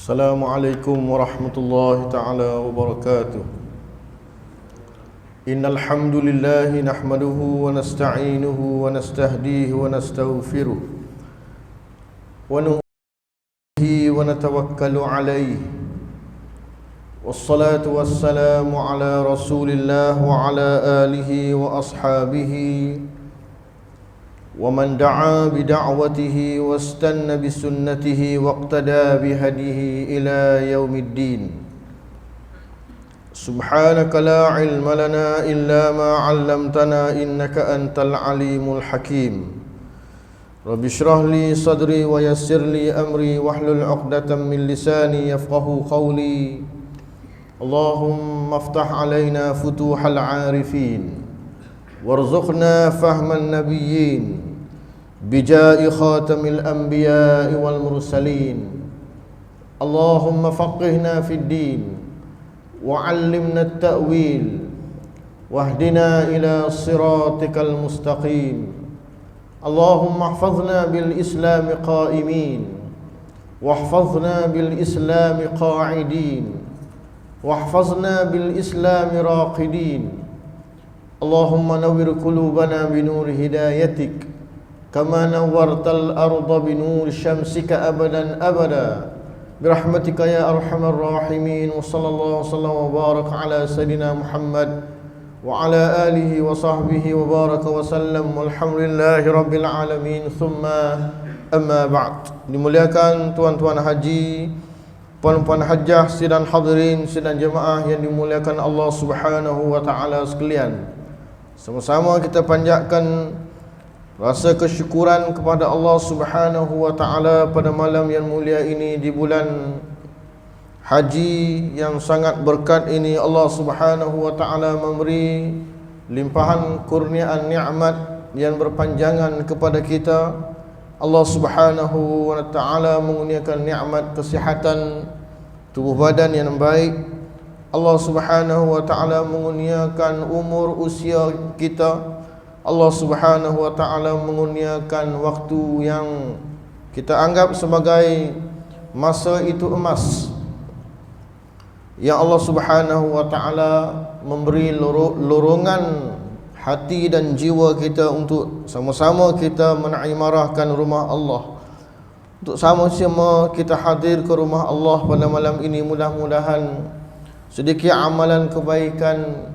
Assalamualaikum warahmatullahi ta'ala wabarakatuh. Innal hamdalillah nahmaduhu wa nasta'inuhu wa nastahdihi wa nastaghfiruh wa nu'minu wa natawakkalu alayhi. Wassalatu wassalamu ala Rasulillah wa ala alihi wa ashabihi ومن دعا بدعوته واستنى بسنته واقتدى بهديه إلى يوم الدين. سبحانك لا علم لنا إلا ما علمتنا إنك أنت العليم الحكيم. رب اشرح لي صدري ويسر لي أمري واحلل عقدة من لساني يفقه قولي. اللهم افتح علينا فتوح العارفين وارزقنا فهم النبيين بجاء خاتم الأنبياء والمرسلين. اللهم فقهنا في الدين وعلمنا التأويل واهدنا إلى صراطك المستقيم. اللهم احفظنا بالإسلام قائمين واحفظنا بالإسلام قاعدين واحفظنا بالإسلام راقدين. اللهم نور قلوبنا بنور هدايتك كما نورت الأرض بنور شمسك أبدا أبدا برحمتك يا أرحم الراحمين. وصلى الله وسلم وبارك على سيدنا محمد وعلى آله وصحبه وبارك وسلم والحمد لله رب العالمين. ثم أما بعد. Dimuliakan tuan-tuan haji, puan-puan hajjah, sidang hadirin, sidang jemaah yang dimuliakan Allah Subhanahu wa taala sekalian. Sama-sama kita panjatkan rasa kesyukuran kepada Allah Subhanahu wa taala pada malam yang mulia ini, di bulan haji yang sangat berkat ini. Allah Subhanahu wa taala memberi limpahan kurniaan nikmat yang berpanjangan kepada kita. Allah Subhanahu wa taala mengurniakan nikmat kesihatan tubuh badan yang baik. Allah Subhanahu wa taala mengurniakan umur usia kita. Allah Subhanahu wa taala mengurniakan waktu yang kita anggap sebagai masa itu emas, yang Allah Subhanahu wa taala memberi lorongan hati dan jiwa kita untuk sama-sama kita menaimarahkan rumah Allah, untuk sama-sama kita hadir ke rumah Allah pada malam ini. Mudah-mudahan sedikit amalan kebaikan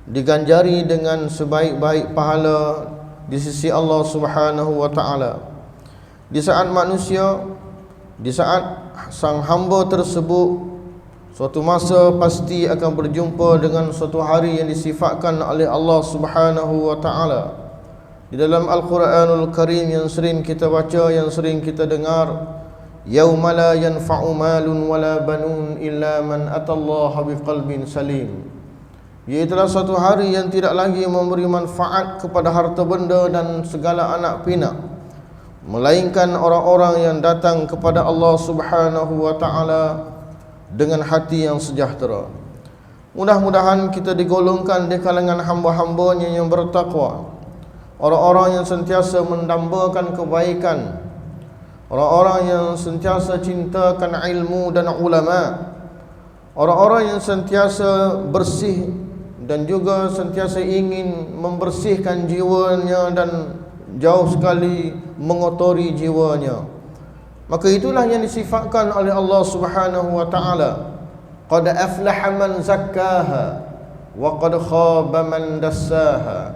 diganjari dengan sebaik-baik pahala di sisi Allah Subhanahu wa taala. Di saat manusia, di saat sang hamba tersebut suatu masa pasti akan berjumpa dengan suatu hari yang disifatkan oleh Allah Subhanahu wa taala. Di dalam Al-Quranul Karim yang sering kita baca, yang sering kita dengar, yauma la yanfa'u malun wala banun illa man atallaha biqalbin salim. Iaitulah suatu hari yang tidak lagi memberi manfaat kepada harta benda dan segala anak pinak, melainkan orang-orang yang datang kepada Allah Subhanahu wa taala dengan hati yang sejahtera. Mudah-mudahan kita digolongkan di kalangan hamba-hambanya yang bertakwa, orang-orang yang sentiasa mendambakan kebaikan, orang-orang yang sentiasa cintakan ilmu dan ulama, orang-orang yang sentiasa bersih dan juga sentiasa ingin membersihkan jiwanya dan jauh sekali mengotori jiwanya. Maka itulah yang disifatkan oleh Allah Subhanahu wa taala. Qad aflaha man zakkaha wa qad khaba man dassaha.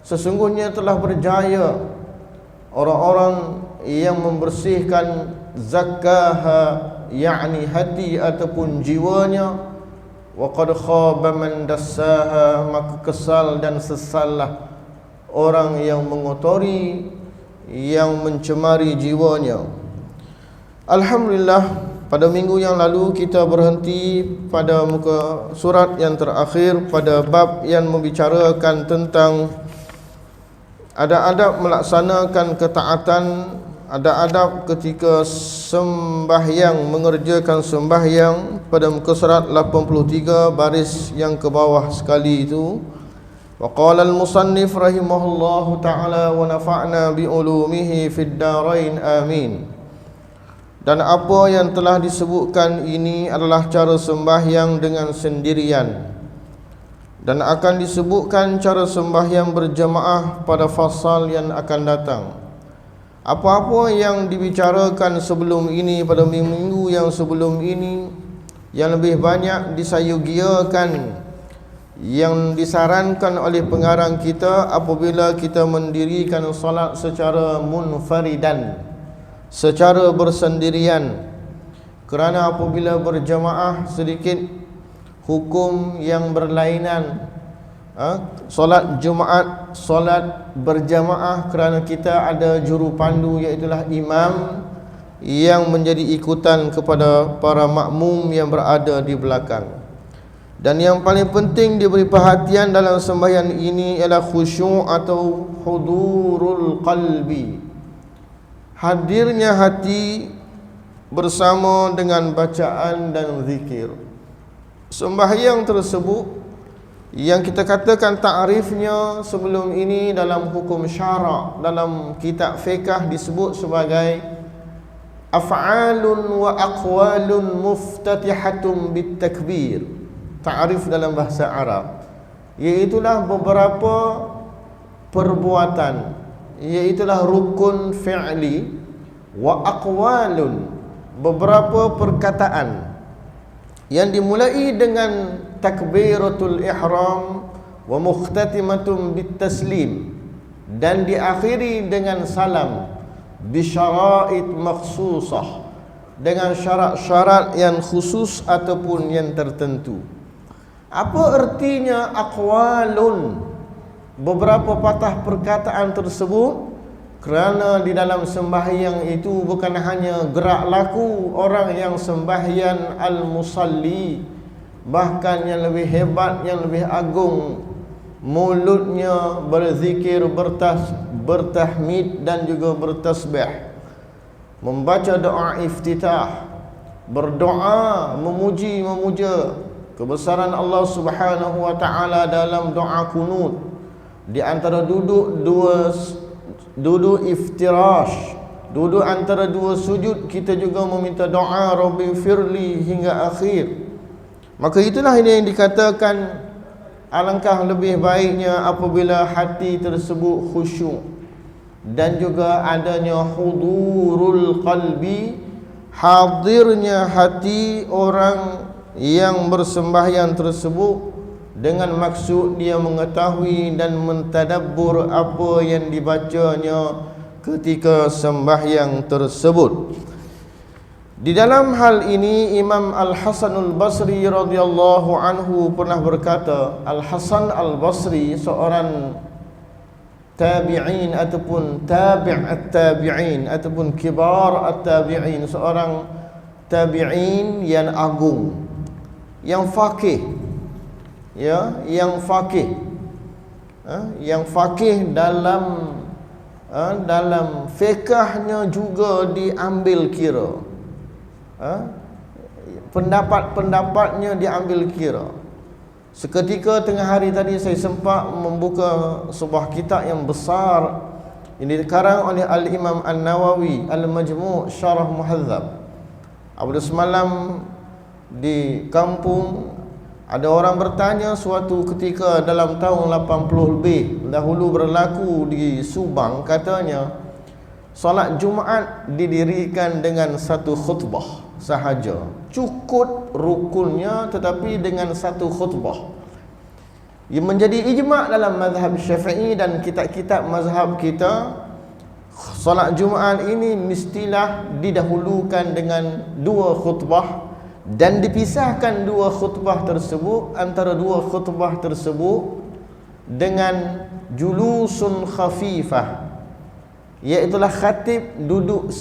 Sesungguhnya telah berjaya orang-orang yang membersihkan zakkaha, yakni hati ataupun jiwanya, wa qad khaba man dassaha, maka kesal dan sesallah orang yang mengotori, yang mencemari jiwanya. Alhamdulillah, pada minggu yang lalu kita berhenti pada muka surat yang terakhir pada bab yang membicarakan tentang adab melaksanakan ketaatan, adab ketika sembahyang, mengerjakan sembahyang pada muka surat 83 baris yang ke bawah sekali itu. Wa qala al-musannif rahimahullahu ta'ala wa nafa'na bi ulumihi fid darain amin. Dan apa yang telah disebutkan ini adalah cara sembahyang dengan sendirian, dan akan disebutkan cara sembahyang berjemaah pada fasal yang akan datang. Apa-apa yang dibicarakan sebelum ini, pada minggu yang sebelum ini, yang lebih banyak disayugiakan, yang disarankan oleh pengarang kita apabila kita mendirikan solat secara munfaridan, secara bersendirian. Kerana apabila berjamaah sedikit hukum yang berlainan. Solat Jumaat, solat berjamaah, kerana kita ada juru pandu, iaitulah imam yang menjadi ikutan kepada para makmum yang berada di belakang. Dan yang paling penting diberi perhatian dalam sembahyang ini ialah khusyuk atau hudurul qalbi, hadirnya hati bersama dengan bacaan dan zikir. Sembahyang tersebut yang kita katakan ta'rifnya sebelum ini dalam hukum syarak, dalam kitab fiqh disebut sebagai af'alun wa aqwalun muftatihatun bitakbir. Ta'rif dalam bahasa Arab iaitulah beberapa perbuatan, iaitulah rukun fi'li, wa aqwalun, beberapa perkataan yang dimulai dengan takbiratul ihram wa mukhtatimatun bitaslim, dan diakhiri dengan salam bisyara'id makhsusah, dengan syarat-syarat yang khusus ataupun yang tertentu. Apa artinya aqwalun, beberapa patah perkataan tersebut? Kerana di dalam sembahyang itu bukan hanya gerak laku orang yang sembahyang al-musalli, bahkan yang lebih hebat, yang lebih agung, mulutnya berzikir, bertahmid dan juga bertasbih, membaca doa iftitah, berdoa memuja kebesaran Allah Subhanahu wa taala dalam doa kunut. Di antara duduk iftirash, duduk antara dua sujud, kita juga meminta doa Rabbi firli hingga akhir. Maka itulah ini yang dikatakan alangkah lebih baiknya apabila hati tersebut khusyuk dan juga adanya hudurul qalbi, hadirnya hati orang yang bersembahyang tersebut dengan maksud dia mengetahui dan mentadabbur apa yang dibacanya ketika sembahyang tersebut. Di dalam hal ini Imam Al-Hasanul Basri radhiyallahu anhu pernah berkata, Al-Hasan Al-Basri seorang tabi'in ataupun tabi' at-tabi'in ataupun kibar at-tabi'in, seorang tabi'in yang agung, yang faqih, ya, yang faqih dalam fiqhnya juga diambil kira, pendapat-pendapatnya diambil kira. Seketika tengah hari tadi saya sempat membuka sebuah kitab yang besar yang dikarang oleh Al-Imam An-Nawawi, Al-Majmu' Syarah Muhadzab. Apabila semalam di kampung ada orang bertanya suatu ketika dalam tahun 80 lebih dahulu berlaku di Subang, katanya solat Jumaat didirikan dengan satu khutbah sahaja, cukup rukunnya tetapi dengan satu khutbah. Ia menjadi ijma' dalam mazhab Syafi'i dan kitab-kitab mazhab kita. Solat Jumaat ini mestilah didahulukan dengan dua khutbah dan dipisahkan dua khutbah tersebut, antara dua khutbah tersebut dengan julusun khafifah, iaitulah khatib duduk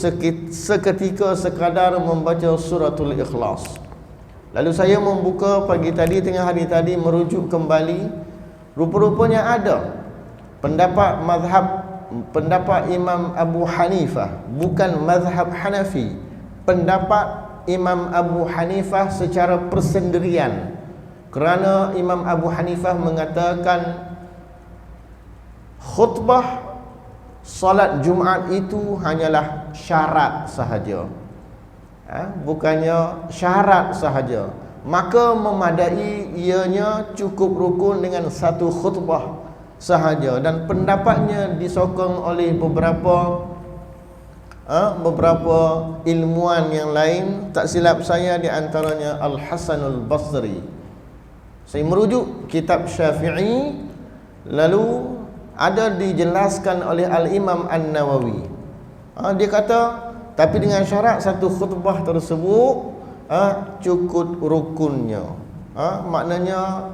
seketika sekadar membaca suratul Ikhlas. Lalu saya membuka pagi tadi, tengah hari tadi, merujuk kembali, rupa-rupanya ada pendapat Imam Abu Hanifah, bukan mazhab Hanafi, pendapat Imam Abu Hanifah secara persendirian, kerana Imam Abu Hanifah mengatakan khutbah salat Jumaat itu hanyalah syarat sahaja, bukannya syarat sahaja, maka memadai ianya cukup rukun dengan satu khutbah sahaja. Dan pendapatnya disokong oleh beberapa ilmuwan yang lain. Tak silap saya di antaranya Al-Hasanul Basri. Saya merujuk kitab Syafi'i, lalu ada dijelaskan oleh Al-Imam An-Nawawi. Dia kata tapi dengan syarat satu khutbah tersebut cukup rukunnya. Maknanya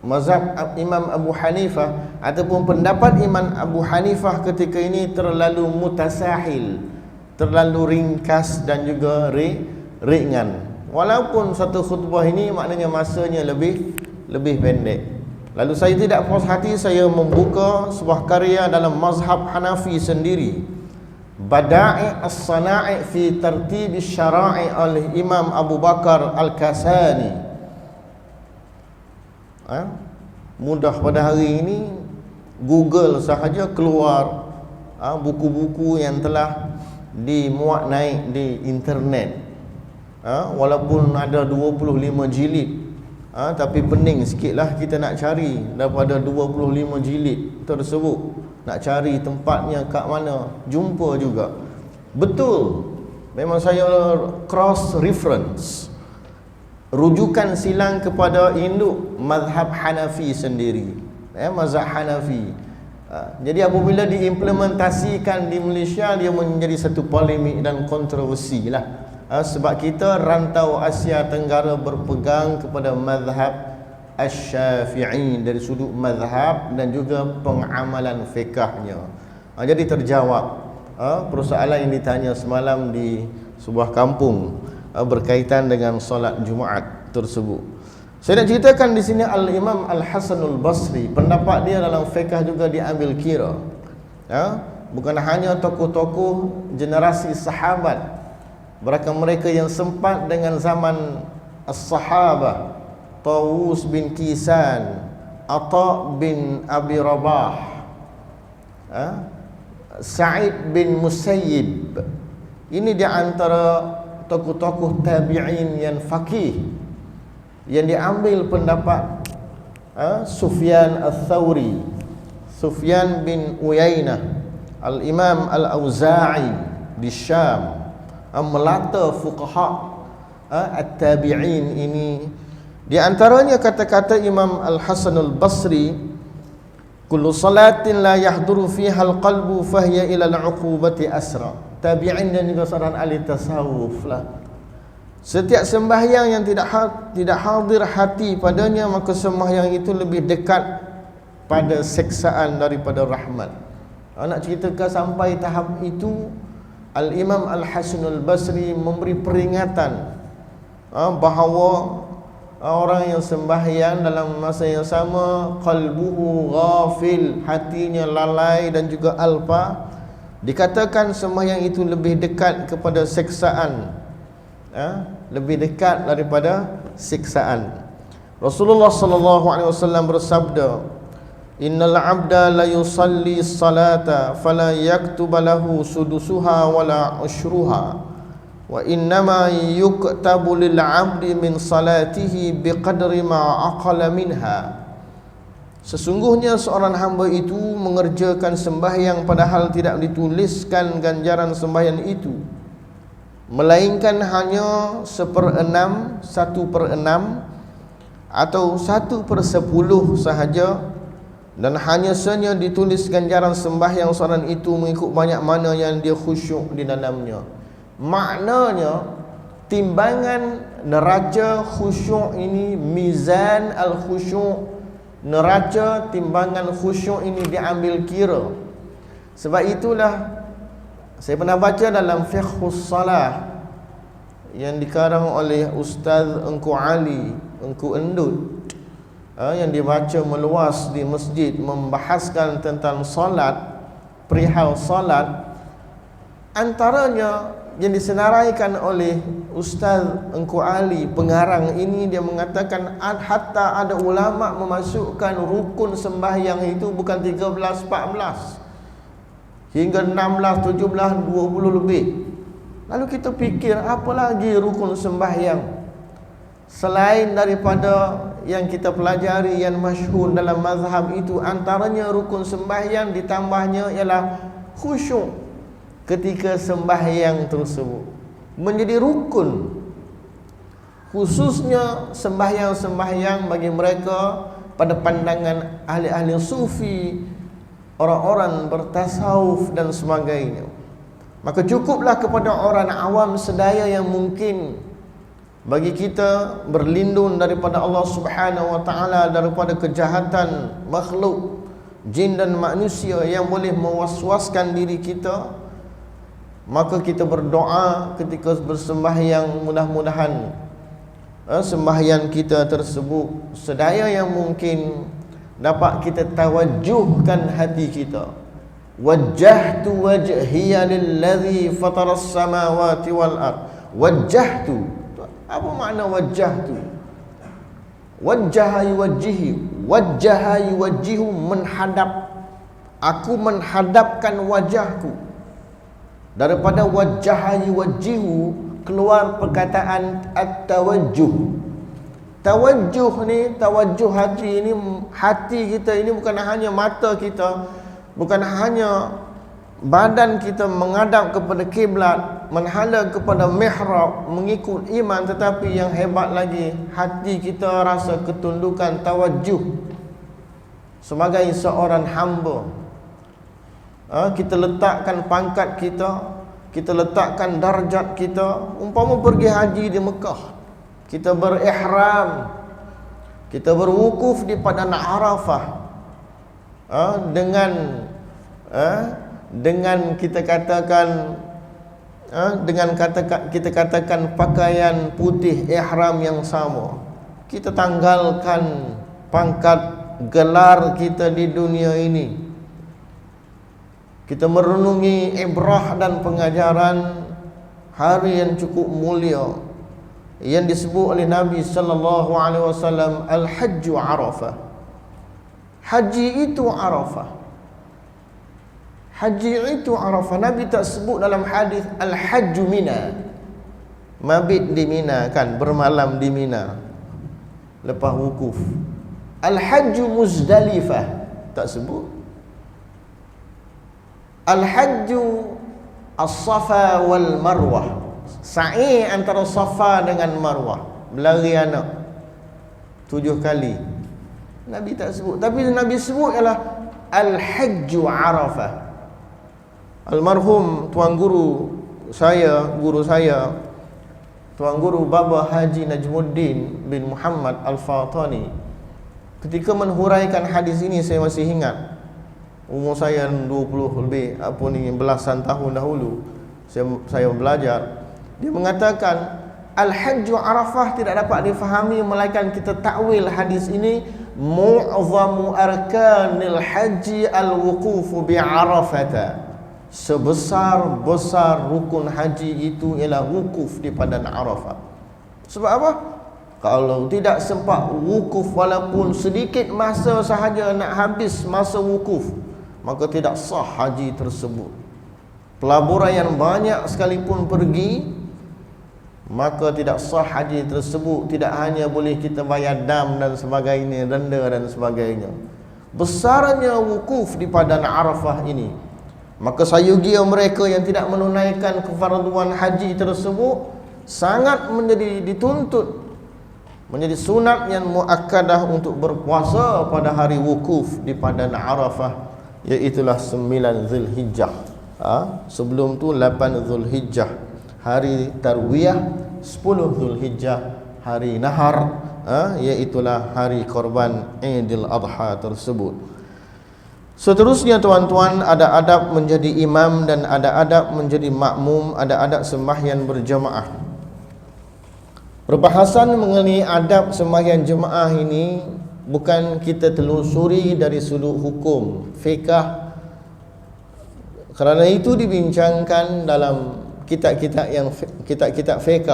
mazhab Imam Abu Hanifah ataupun pendapat Imam Abu Hanifah ketika ini terlalu mutasahil, terlalu ringkas dan juga ringan. Walaupun satu khutbah ini maknanya masanya lebih pendek. Lalu saya tidak puas hati, saya membuka sebuah karya dalam mazhab Hanafi sendiri, Bada'i' as-Sana'i fi Tartib Syara'i oleh Imam Abu Bakar Al-Kasani. Mudah pada hari ini Google sahaja keluar buku-buku yang telah dimuat naik di internet. Walaupun ada 25 jilid, tapi pening sikitlah kita nak cari daripada 25 jilid tersebut. Nak cari tempatnya kat mana, jumpa juga. Betul, memang saya cross reference, rujukan silang kepada induk mazhab Hanafi sendiri, mazhab Hanafi. Jadi apabila diimplementasikan di Malaysia, dia menjadi satu polemik dan kontroversi lah. Sebab kita rantau Asia Tenggara berpegang kepada mazhab Asy-Syafi'i dari sudut mazhab dan juga pengamalan fiqahnya. Jadi terjawab persoalan yang ditanya semalam di sebuah kampung berkaitan dengan solat Jumaat tersebut. Saya nak ceritakan di sini Al-Imam Al-Hasanul Basri, pendapat dia dalam fiqah juga diambil kira. Bukan hanya tokoh-tokoh generasi sahabat, mereka yang sempat dengan zaman as-sahabah, Tawus bin Kisan, Atha bin Abi Rabah, Sa'id bin Musayyib. Ini di antara tokoh-tokoh tabi'in yang faqih, yang diambil pendapat Sufyan Al-Thawri, Sufyan bin Uyainah, Al-Imam Al-Auza'i di Syam, melata fuqaha at-tabi'in ini. Di antaranya kata-kata Imam Al-Hasanul Basri, kullu salatin la yahduru fiha al-qalbu fahiya ila al-uqubati asra. Tabi'in dan juga seorang ahli tasawuf lah. Setiap sembahyang yang tidak hadir hati padanya, maka sembahyang itu lebih dekat pada seksaan daripada rahmat. Nak ceritakan sampai tahap itu, Al-Imam Al-Hasanul Basri memberi peringatan bahawa orang yang sembahyang dalam masa yang sama qalbuhu ghafil, hatinya lalai dan juga alpa, dikatakan sembahyang itu lebih dekat kepada siksaan, lebih dekat daripada siksaan. Rasulullah sallallahu alaihi wasallam bersabda, "Innal 'abda la yusalli salata fala yaktuba lahu sudusuha wala ushruha wa innama yuktabu lil 'abdi min salatihi biqadri ma aqala minha." Sesungguhnya seorang hamba itu mengerjakan sembahyang padahal tidak dituliskan ganjaran sembahyang itu, melainkan hanya 1/6, 1/6 atau 1/10 sahaja, dan hanya saja ditulis ganjaran sembahyang seorang itu mengikut banyak mana yang dia khusyuk di dalamnya. Maknanya timbangan neraca khusyuk ini, mizan al-khusyuk, neraca timbangan khusyuk ini diambil kira. Sebab itulah saya pernah baca dalam Fiqhus Salah yang dikarang oleh Ustaz Engku Ali, Engku Endut, yang dibaca meluas di masjid, membahaskan tentang solat, perihal solat. Antaranya yang disenaraikan oleh Ustaz Engku Ali, pengarang ini, dia mengatakan hatta ada ulama memasukkan rukun sembahyang itu bukan 13, 14 hingga 16, 17, 20 lebih. Lalu kita fikir, apa lagi rukun sembahyang selain daripada yang kita pelajari yang masyhur dalam mazhab itu? Antaranya rukun sembahyang ditambahnya ialah khusyuk ketika sembahyang tersebut menjadi rukun, khususnya sembahyang-sembahyang bagi mereka pada pandangan ahli-ahli sufi, orang-orang bertasawuf dan sebagainya. Maka cukuplah kepada orang awam sedaya yang mungkin bagi kita berlindung daripada Allah Subhanahu wa taala, daripada kejahatan makhluk jin dan manusia yang boleh mewaswaskan diri kita. Maka kita berdoa ketika bersembahyang, mudah-mudahan sembahyang kita tersebut sedaya yang mungkin dapat kita tawajuhkan hati kita. Wajjahtu wajhiya lillazi fataras samawati wal ard. Wajjahtu, apa makna wajjahtu? Wajjaha yuwajjihi, wajjaha yuwajjihu, menghadap. Aku menghadapkan wajahku. Daripada wajjaha yuwajjihu keluar perkataan at-tawajjuh. Tawajjuh ni, tawajjuh hati ini, hati kita ini bukan hanya mata kita, bukan hanya badan kita menghadap kepada kiblat, menghadap kepada mihrab, mengikut iman, tetapi yang hebat lagi, hati kita rasa ketundukan, tawajjuh sebagai seorang hamba. Kita letakkan pangkat kita, kita letakkan darjat kita. Umpama pergi haji di Mekah, kita berihram, kita berwukuf di padang Arafah, dengan kita katakan kita katakan pakaian putih ihram yang sama. Kita tanggalkan pangkat gelar kita di dunia ini. Kita merenungi ibrah dan pengajaran hari yang cukup mulia yang disebut oleh Nabi sallallahu alaihi wasallam, al-hajju Arafah. Haji itu Arafah. Haji itu Arafah. Nabi tak sebut dalam hadis al-hajju Mina, mabit di Mina, kan, bermalam di Mina lepas wukuf. Al-hajju Muzdalifah, tak sebut. Al-hajju as-Safa wal Marwah, sa'i antara Safa dengan Marwah, berlari anak 7 kali. Nabi tak sebut, tapi Nabi sebut ialah al-hajju Arafah. Almarhum tuan guru saya, Tuan Guru Baba Haji Najmuddin bin Muhammad Al-Fatani, ketika menghuraikan hadis ini, saya masih ingat. Umur saya 20 lebih, belasan tahun dahulu saya belajar. Dia mengatakan al-hajju Arafah tidak dapat difahami melainkan kita takwil hadis ini, mu'zamu arkanil haji al-wuqufu bi Arafata. Sebesar-besar rukun haji itu ialah wukuf di padang Arafah. Sebab apa? Kalau tidak sempat wukuf walaupun sedikit masa sahaja nak habis masa wukuf, maka tidak sah haji tersebut. Pelaburan yang banyak sekalipun pergi, maka tidak sah haji tersebut. Tidak hanya boleh kita bayar dam dan sebagainya, denda dan sebagainya. Besarnya wukuf di padang Arafah ini, maka sayugia mereka yang tidak menunaikan kefarduan haji tersebut sangat menjadi dituntut, menjadi sunat yang muakkadah untuk berpuasa pada hari wukuf di padang Arafah, iaitulah 9 Zulhijjah. Sebelum tu 8 Zulhijjah hari tarwiyah, 10 Zulhijjah hari nahar, iaitulah hari korban Idul Adha tersebut. Seterusnya tuan-tuan, ada adab menjadi imam dan ada adab menjadi makmum, ada adab sembahyang berjamaah. Perbahasan mengenai adab sembahyang jemaah ini bukan kita telusuri dari sudut hukum fiqh, kerana itu dibincangkan dalam kitab-kitab fiqh,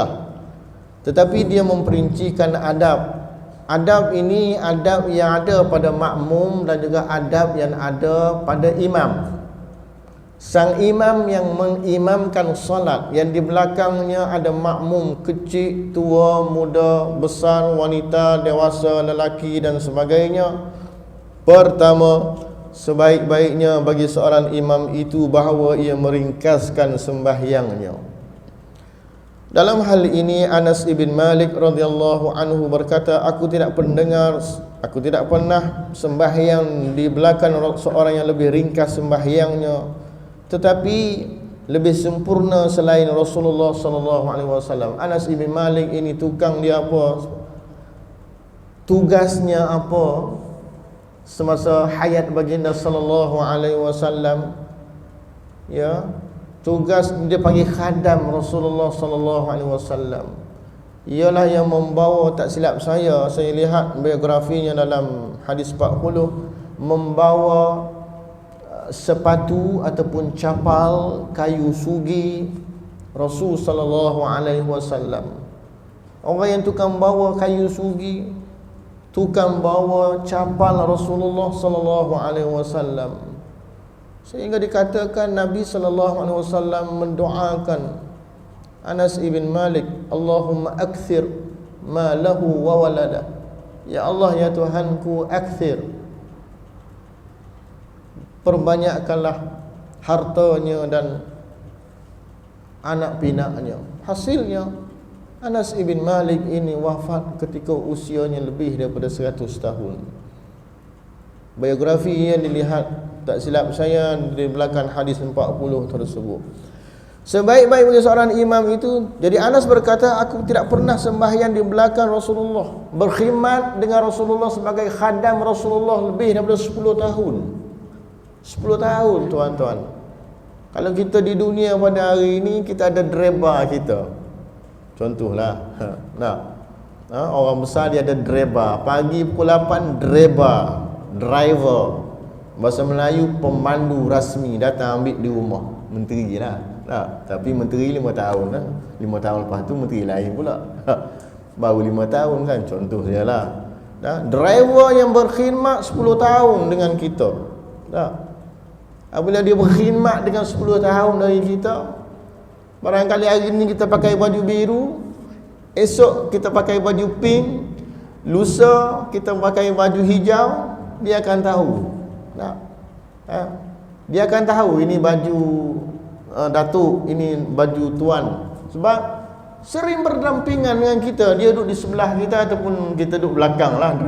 tetapi dia memperincikan adab. Adab ini adab yang ada pada makmum dan juga adab yang ada pada imam. Sang imam yang mengimamkan salat, yang di belakangnya ada makmum kecil, tua, muda, besar, wanita, dewasa, lelaki dan sebagainya. Pertama, sebaik-baiknya bagi seorang imam itu bahawa ia meringkaskan sembahyangnya. Dalam hal ini Anas ibn Malik radhiyallahu anhu berkata, aku tidak pernah sembahyang di belakang seorang yang lebih ringkas sembahyangnya, tetapi lebih sempurna selain Rasulullah sallallahu alaihi wasallam. Anas ibn Malik ini tukang dia apa? Tugasnya apa semasa hayat baginda sallallahu alaihi wasallam? Ya, tugas dia panggil khadam Rasulullah sallallahu alaihi wasallam. Ialah yang membawa, tak silap saya lihat biografinya dalam hadis 40, membawa sepatu ataupun capal kayu sugi Rasul sallallahu alaihi wasallam. Orang yang tukang bawa kayu sugi, tukang bawa capal Rasulullah sallallahu alaihi wasallam, sehingga dikatakan Nabi sallallahu alaihi wasallam mendoakan Anas ibn Malik, Allahumma akthir ma lahu wa walada. Ya Allah, ya Tuhanku, akthir, perbanyakkanlah hartanya dan anak pinaknya. Hasilnya Anas ibn Malik ini wafat ketika usianya lebih daripada 100 tahun. Biografi yang dilihat, tak silap saya, di belakang hadis 40 tersebut. Sebaik-baik bagi seorang imam itu, jadi Anas berkata, aku tidak pernah sembahyang di belakang Rasulullah, berkhidmat dengan Rasulullah sebagai khadam Rasulullah lebih daripada 10 tahun. 10 tahun tuan-tuan. Kalau kita di dunia pada hari ini, kita ada driver kita. Contohlah, orang besar dia ada driver. Pagi pukul 8 driver. Bahasa Melayu pemandu rasmi datang ambil di rumah. Menteri lah. Tapi menteri 5 tahun lah. 5 tahun lepas tu menteri lain pula. Baru 5 tahun kan, contoh dia lah. Driver yang berkhidmat 10 tahun dengan kita. Apabila dia berkhidmat dengan 10 tahun dari kita, barangkali hari ini kita pakai baju biru, esok kita pakai baju pink, lusa kita pakai baju hijau, dia akan tahu. Dia akan tahu ini baju datuk, ini baju tuan. Sebab sering berdampingan dengan kita. Dia duduk di sebelah kita ataupun kita duduk belakang lah,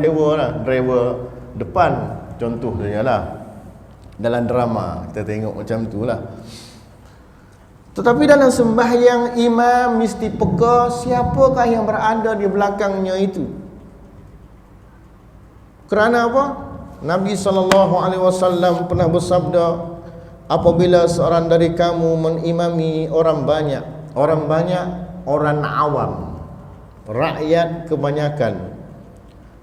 driver depan. Contoh dia lah, dalam drama kita tengok macam tu lah. Tetapi dalam sembahyang imam mesti peka siapakah yang berada di belakangnya itu. Kerana apa? Nabi SAW pernah bersabda, apabila seorang dari kamu mengimami orang banyak, orang awam, rakyat kebanyakan,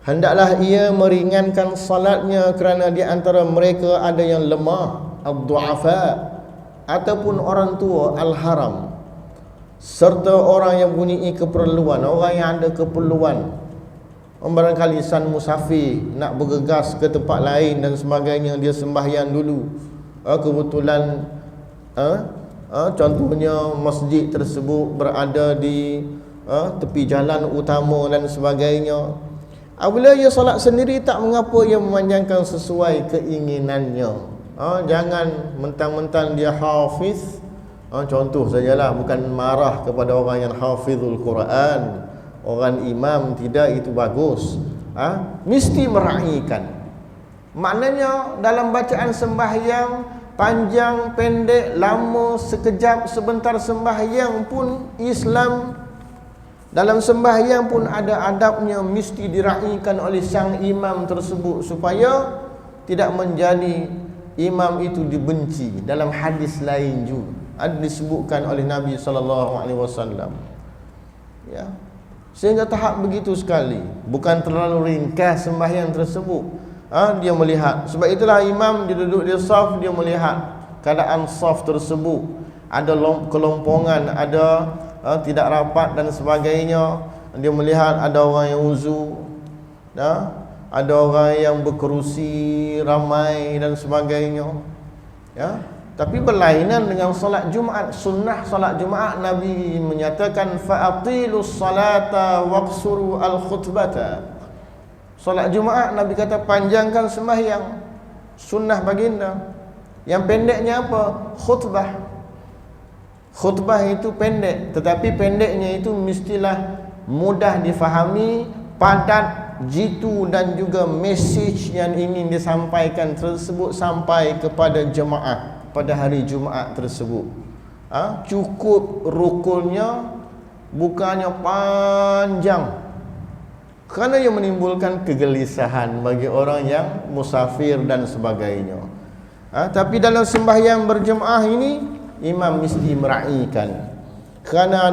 hendaklah ia meringankan salatnya kerana di antara mereka ada yang lemah, ad-du'afa, ataupun orang tua, al-haram, serta orang yang mempunyai keperluan, orang yang ada keperluan. Barangkali insan musafir nak bergegas ke tempat lain dan sebagainya, dia sembahyang dulu. Kebetulan contohnya masjid tersebut berada di tepi jalan utama dan sebagainya. Apabila ia solat sendiri, tak mengapa ia memanjangkan sesuai keinginannya. Jangan mentang-mentang dia hafiz. Contoh sajalah, bukan marah kepada orang yang hafizul Quran, orang imam, tidak, itu bagus. Mesti meraihkan. Maknanya dalam bacaan sembahyang, panjang, pendek, lama, sekejap, sebentar sembahyang pun Islam, dalam sembahyang pun ada adabnya, mesti diraihkan oleh sang imam tersebut supaya tidak menjadi imam itu dibenci. Dalam hadis lain juga ada disebutkan oleh Nabi SAW. Ya. Sehingga tahap begitu sekali, bukan terlalu ringkas sembahyang tersebut. Dia melihat, sebab itulah imam dia duduk di saf, dia melihat keadaan saf tersebut, ada kelompongan, ada tidak rapat dan sebagainya. Dia melihat ada orang yang wuzu, ada orang yang berkerusi ramai dan sebagainya. Ya. Tapi berlainan dengan solat Jumaat, sunnah solat Jumaat, Nabi menyatakan fa'atilus salata waqsuru al-khutbata. Solat Jumaat Nabi kata panjangkan sembahyang, sunnah baginda. Yang pendeknya apa? Khutbah. Khutbah itu pendek, tetapi pendeknya itu mestilah mudah difahami, padat, jitu, dan juga message yang ingin disampaikan tersebut sampai kepada jemaah pada hari Jumaat tersebut. Cukup rukunnya, bukannya panjang, kerana ia menimbulkan kegelisahan bagi orang yang musafir dan sebagainya. Tapi dalam sembahyang berjemaah ini, imam mesti meraihkan, kerana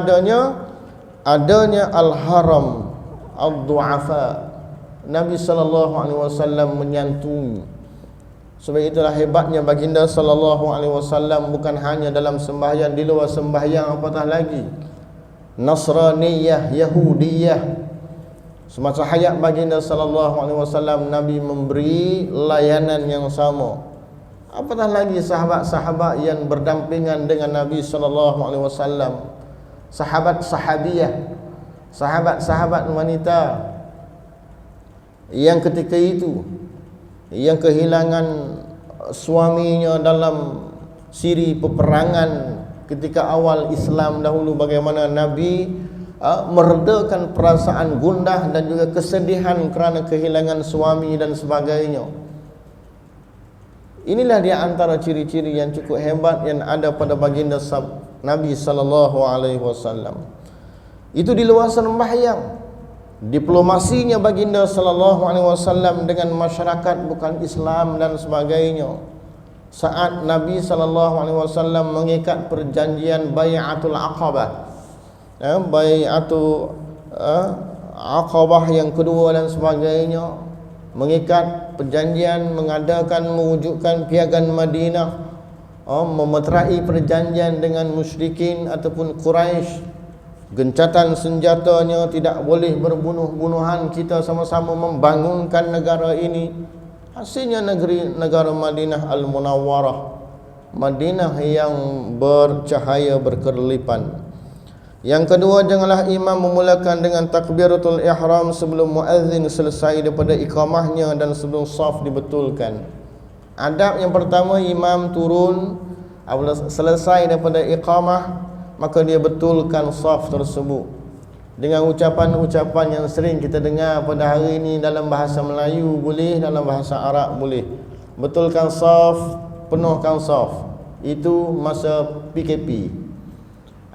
adanya al-haram al-du'afa. Nabi SAW menyantuni. Sebab itulah hebatnya baginda SAW, bukan hanya dalam sembahyang, di luar sembahyang apatah lagi. Nasraniyah, Yahudiyah, semasa hayat baginda SAW, Nabi memberi layanan yang sama. Apatah lagi sahabat-sahabat yang berdampingan dengan Nabi SAW, sahabat sahabiyah, sahabat-sahabat wanita yang ketika itu yang kehilangan suaminya dalam siri peperangan ketika awal Islam dahulu, bagaimana Nabi meredakan perasaan gundah dan juga kesedihan kerana kehilangan suami dan sebagainya. Inilah dia antara ciri-ciri yang cukup hebat yang ada pada baginda Nabi SAW. Itu di luar sembahyang. Diplomasinya baginda SAW dengan masyarakat bukan Islam dan sebagainya. Saat Nabi SAW mengikat perjanjian Bai'atul Aqabah, Bai'atul Aqabah yang kedua dan sebagainya, mengikat perjanjian, mengadakan, mewujudkan piagam Madinah, memeterai perjanjian dengan musyrikin ataupun Quraisy. Gencatan senjatanya, tidak boleh berbunuh-bunuhan, kita sama-sama membangunkan negara ini. Hasilnya negara Madinah Al-Munawwarah, Madinah yang bercahaya berkerlipan. Yang kedua, janganlah imam memulakan dengan takbiratul ihram sebelum muazzin selesai daripada iqamahnya dan sebelum saf dibetulkan. Adab yang pertama, imam turun apabila selesai daripada iqamah, maka dia betulkan saf tersebut dengan ucapan-ucapan yang sering kita dengar pada hari ini. Dalam bahasa Melayu boleh, dalam bahasa Arab boleh. Betulkan saf, penuhkan saf. Itu masa PKP.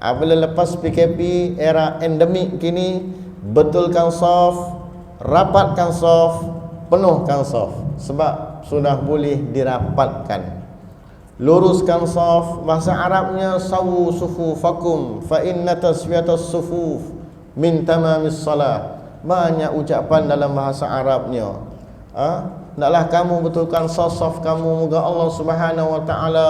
Apabila lepas PKP, era endemik kini, betulkan saf, rapatkan saf, penuhkan saf, sebab sudah boleh dirapatkan. Luruskan saf, bahasa Arabnya sawu sufufakum fa inna taswiyatas sufuf min tamamis salah. Banyak ucapan dalam bahasa Arabnya. Hendaklah kamu betulkan saf kamu, moga Allah Subhanahu wa taala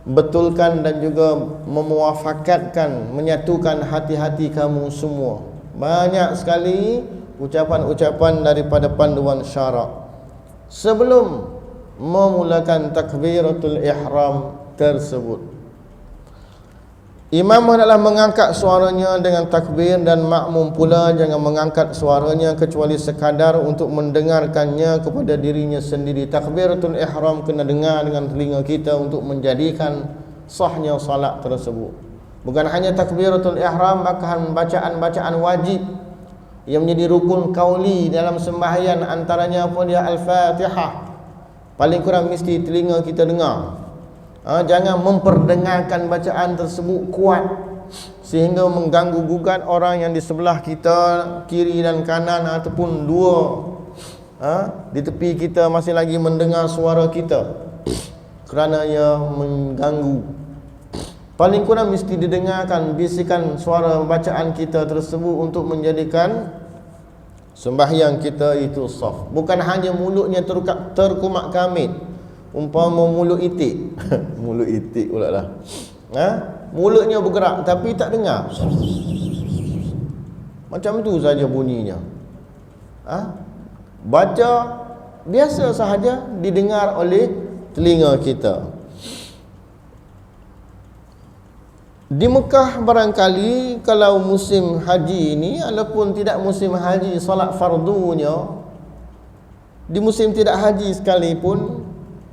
betulkan dan juga memuafakatkan, menyatukan hati-hati kamu semua. Banyak sekali ucapan-ucapan daripada panduan syarak sebelum memulakan takbiratul ihram tersebut. Imam hendaklah mengangkat suaranya dengan takbir dan makmum pula jangan mengangkat suaranya kecuali sekadar untuk mendengarkannya kepada dirinya sendiri. Takbiratul ihram kena dengar dengan telinga kita untuk menjadikan sahnya salat tersebut. Bukan hanya takbiratul ihram, bahkan bacaan-bacaan wajib yang menjadi rukun qauli dalam sembahyang, antaranya apa dia? Al-Fatihah. Paling kurang mesti telinga kita dengar. Jangan memperdengarkan bacaan tersebut kuat sehingga mengganggu gugat orang yang di sebelah kita, kiri dan kanan, ataupun dua di tepi kita masih lagi mendengar suara kita, kerana ia mengganggu. Paling kurang mesti didengarkan bisikan suara bacaan kita tersebut untuk menjadikan sembahyang kita itu saf. Bukan hanya mulutnya terkumak kamit, umpama mulut itik mulut itik pula lah, mulutnya bergerak tapi tak dengar, macam tu saja bunyinya. Baca biasa sahaja didengar oleh telinga kita. Di Mekah barangkali kalau musim haji ini, walaupun tidak musim haji solat fardunya, di musim tidak haji sekalipun,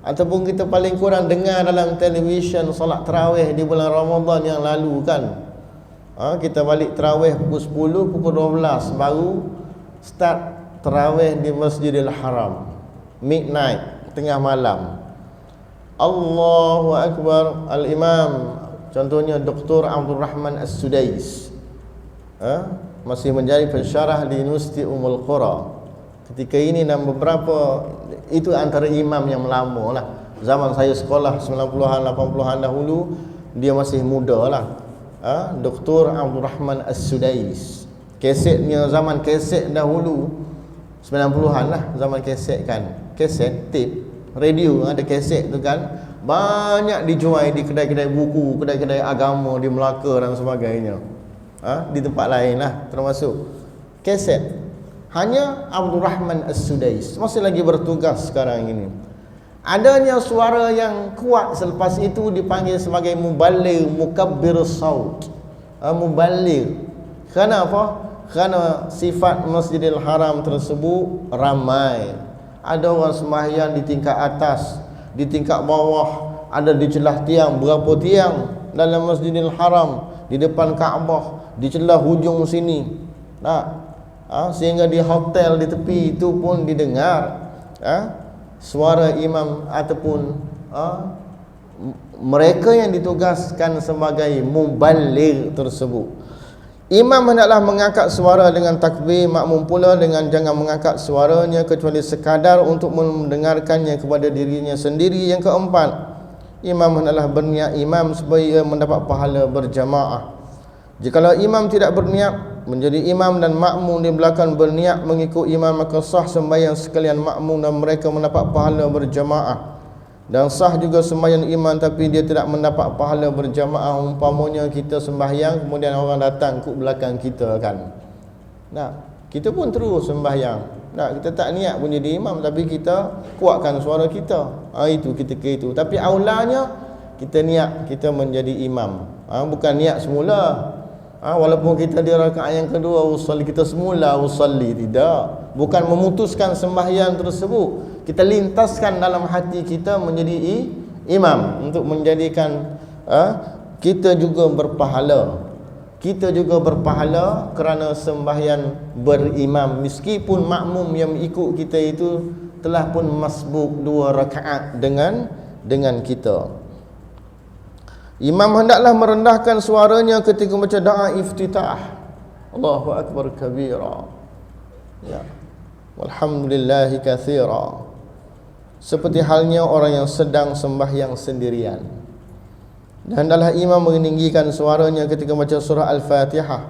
ataupun kita paling kurang dengar dalam televisyen solat tarawih di bulan Ramadan yang lalu kan, kita balik tarawih pukul 10, pukul 12 baru start tarawih di Masjidil Haram, midnight, tengah malam. Allahu Akbar. Al-Imam contohnya Dr. Abdul Rahman As-Sudais masih menjadi pensyarah di Universiti Ummul Qura ketika ini, dan beberapa itu antara imam yang lama lah. Zaman saya sekolah 90-an 80-an dahulu, dia masih muda lah. Dr. Abdul Rahman As-Sudais. Kesetnya zaman keset dahulu 90-an lah, zaman keset kan, keset tape radio, ada keset tu kan, banyak dijual di kedai-kedai buku, kedai-kedai agama di Melaka dan sebagainya, di tempat lain lah, termasuk keset. Hanya Abdul Rahman As-Sudais masih lagi bertugas sekarang ini. Adanya suara yang kuat selepas itu dipanggil sebagai muballigh, mukabbir saut, muballigh. Kerana apa? Kerana sifat Masjidil Haram tersebut ramai. Ada orang sembahyang di tingkat atas, di tingkat bawah, ada di celah tiang, berapa tiang dalam Masjidil Haram, di depan Kaabah, di celah hujung sini. Sehingga di hotel di tepi itu pun didengar suara imam ataupun mereka yang ditugaskan sebagai muballigh tersebut. Imam hendaklah mengangkat suara dengan takbir, makmum pula dengan jangan mengangkat suaranya kecuali sekadar untuk mendengarkannya kepada dirinya sendiri. Yang keempat, imam hendaklah berniat imam supaya mendapat pahala berjamaah. Jikalau imam tidak berniat menjadi imam dan makmum di belakang berniat mengikut imam, maka sah sembahyang sekalian makmum dan mereka mendapat pahala berjamaah. Dan sah juga sembahyang imam tapi dia tidak mendapat pahala berjamaah. Umpamanya kita sembahyang kemudian orang datang ke belakang kita kan, kita pun terus sembahyang, kita tak niat pun jadi imam tapi kita kuatkan suara kita, itu ketika itu. Tapi aulanya kita niat kita menjadi imam, bukan niat semula. Walaupun kita di rakaat yang kedua usalli, kita semula usalli, tidak, bukan memutuskan sembahyang tersebut. Kita lintaskan dalam hati kita menjadi imam untuk menjadikan kita juga berpahala. Kita juga berpahala kerana sembahyang berimam, meskipun makmum yang ikut kita itu telah pun masbuk 2 rakaat dengan kita. Imam hendaklah merendahkan suaranya ketika baca doa iftitah. Allahu Akbar kabira, walhamdulillahi katsira, seperti halnya orang yang sedang sembahyang sendirian. Dan hendaklah imam meninggikan suaranya ketika baca surah Al-Fatihah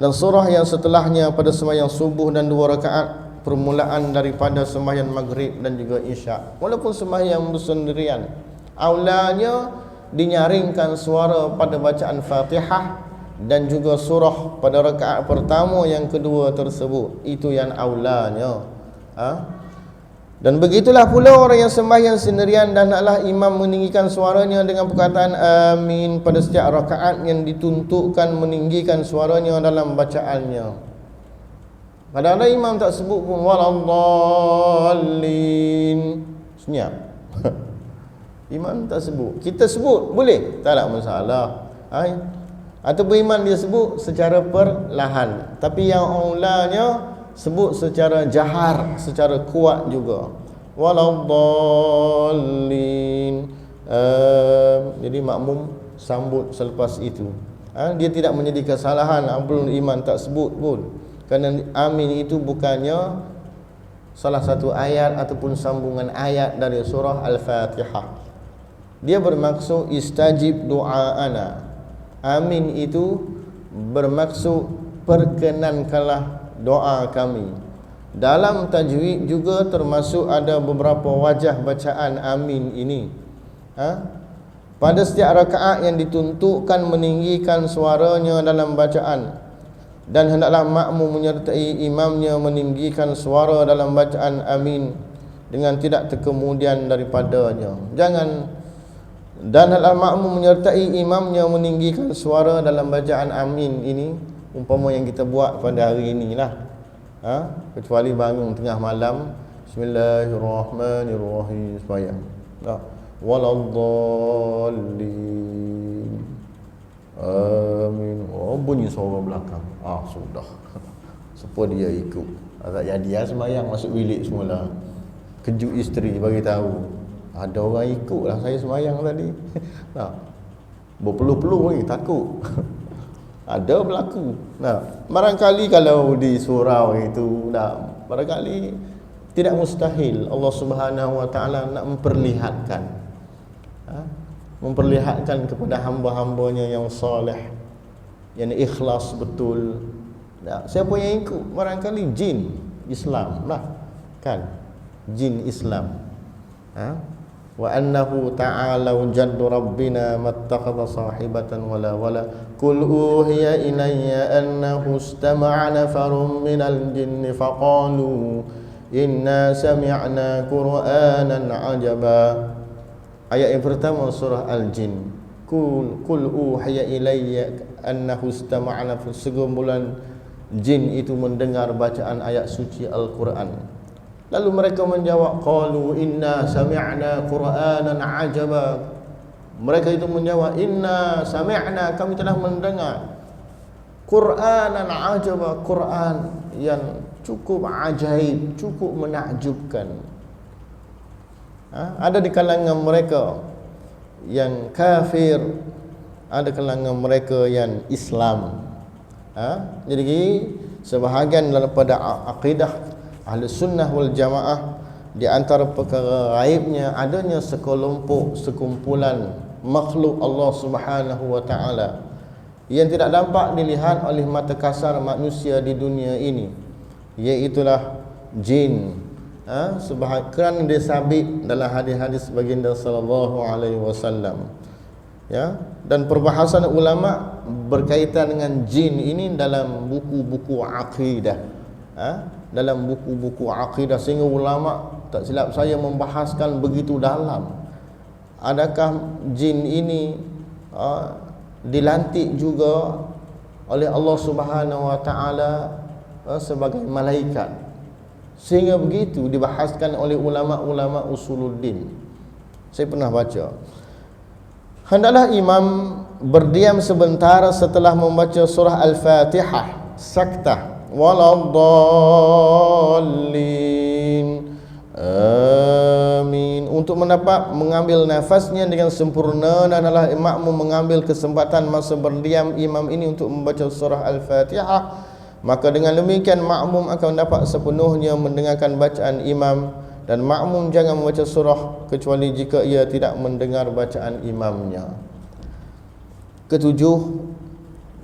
dan surah yang setelahnya pada sembahyang subuh dan 2 rakaat permulaan daripada sembahyang maghrib dan juga isyak. Walaupun sembahyang bersendirian, aulanya dinyaringkan suara pada bacaan Fatihah dan juga surah pada rakaat pertama yang kedua tersebut, itu yang aulanya. Dan begitulah pula orang yang sembahyang sendirian dan hendaklah imam meninggikan suaranya dengan perkataan amin pada setiap rakaat yang dituntukkan meninggikan suaranya dalam bacaannya. Kadang-kadang imam tak sebut pun waladhdallin, senyap. Imam tak sebut, kita sebut boleh, tak ada masalah. Ataupun imam dia sebut secara perlahan, tapi yang aulanya sebut secara jahar, secara kuat juga, waladhdallin. Jadi makmum sambut selepas itu. Dia tidak menjadi kesalahan apabila imam tak sebut pun, kerana amin itu bukannya salah satu ayat ataupun sambungan ayat dari surah Al-Fatihah. Dia bermaksud istajib doa'ana. Amin itu bermaksud perkenankanlah doa kami. Dalam tajwid juga termasuk ada beberapa wajah bacaan amin ini. Pada setiap rakaat yang dituntukkan meninggikan suaranya dalam bacaan, dan hendaklah makmum menyertai imamnya meninggikan suara dalam bacaan amin dengan tidak terkemudian daripadanya. Dan hendaklah makmum menyertai imamnya meninggikan suara dalam bacaan amin ini, umpama yang kita buat pada hari inilah. Kecuali bangun tengah malam, bismillahirrahmanirrahim, sembahyang, waladhdallin, amin, bunyi suara belakang, sudah. Siapa dia ikut? Tak jadi sembahyang, masuk bilik semula. Kejut isteri bagi tahu, ada orang ikutlah saya sembahyang tadi. Berpeluh-peluh ni takut. Ada berlaku. Barangkali kalau di surau itu, barangkali tidak mustahil Allah Subhanahu wa taala nak memperlihatkan kepada hamba-hambanya yang soleh, yang ikhlas betul. Siapa yang ikut? Barangkali jin Islam lah, kan? Jin Islam. Wa annahu ta'ala jaddu rabbina mattakhadha sahibatan wala qul uhiya ilayya annahu istama'a nafarun minal jinni faqalu inna sami'na qur'anan ajaba. Ayat yang pertama surah Al-Jin. Qul uhiya ilayya annahu istama'a nafarun, segumpulan jin itu mendengar bacaan ayat suci Al-Quran. Lalu mereka menjawab, qalu inna sami'na qur'anan ajaba. Mereka itu menjawab, inna sami'na, kami telah mendengar, qur'anan ajaba, Quran yang cukup ajaib, cukup menakjubkan. Ada di kalangan mereka yang kafir, ada kalangan mereka yang Islam. Jadi sebahagian daripada akidah Ahli Sunnah wal Jamaah, di antara perkara gaibnya adanya sekumpulan makhluk Allah Subhanahu wa taala yang tidak dapat dilihat oleh mata kasar manusia di dunia ini, iaitulah jin. Kerana dia sabit dalam hadis-hadis baginda sallallahu alaihi wasallam. Dan perbahasan ulama berkaitan dengan jin ini dalam buku-buku akidah. Dalam buku-buku akidah, sehingga ulama tak silap saya membahaskan begitu dalam. Adakah jin ini dilantik juga oleh Allah Subhanahu wa taala sebagai malaikat, sehingga begitu dibahaskan oleh ulama-ulama usuluddin. Saya pernah baca, hendaklah imam berdiam sebentar setelah membaca surah Al-Fatihah, saktah, waladhdallin, amin, untuk mendapat mengambil nafasnya dengan sempurna, dan adalah makmum mengambil kesempatan masa berdiam imam ini untuk membaca surah Al-Fatihah. Maka dengan demikian makmum akan dapat sepenuhnya mendengarkan bacaan imam, dan makmum jangan membaca surah kecuali jika ia tidak mendengar bacaan imamnya. Ketujuh,